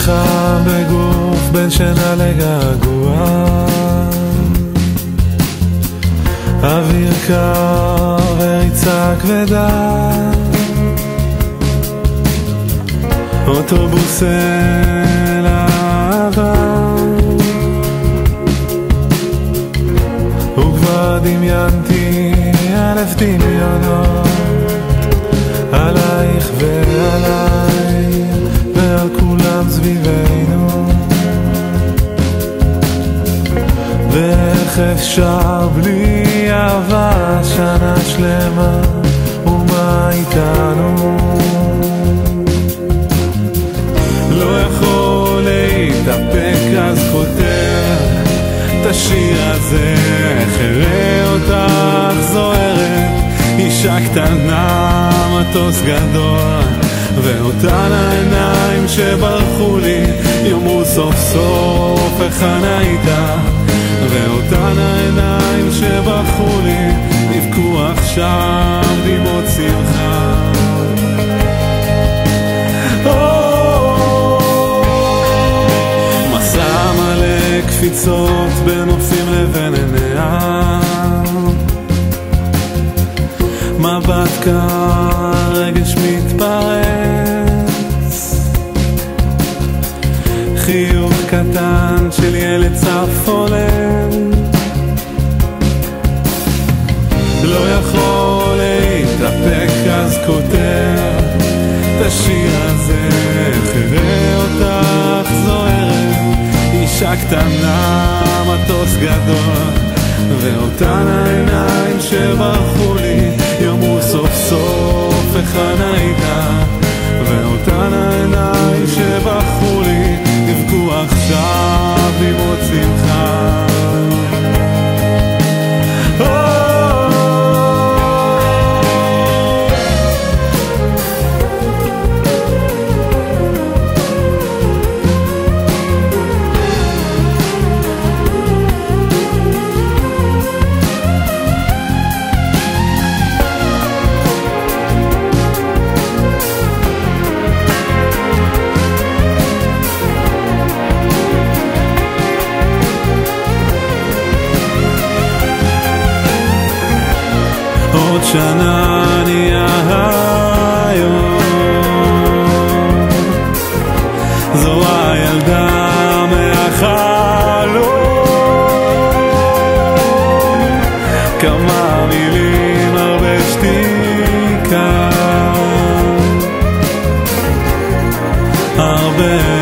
חם בגוף בין שינה לגעגוע, אוויר קר וריצה כבדה, אוטובוס אל העבר, וכבר דמיינתי אלף דמיונות עלייך ועליי ועל כולם סביבנו, ואיך אפשר בלי אהבה שנה שלמה, ומה איתנו? לא יכול להתאפק אז כותב את השיר הזה, איך אראה אותך זוהרת, אישה קטנה מטוס גדול, ואותן העיניים שברחו לי יאמרו סוף סוף היכן הייתה, ואותן העיניים שברחו לי נבכו עכשיו דמעות שמחה. מסע מלא קפיצות בין נופים לבין עיניה, מבט קר רגש מתפרץ, חיוך קטן של ילד צף עולם, לא יכול להתאפק אז כותב את השיר הזה, איך אראה אותך זוהרת, אישה קטנה מטוס גדול, ואותן העיניים שברחו לי יאמרו סוף סוף היכן הייתה, ואותן העיניים שברחו לי נבכו עכשיו דמעות שמחה. עוד שנה נהיה היום, זו הילדה מהחלום, כמה מילים הרבה שתיקה, הרבה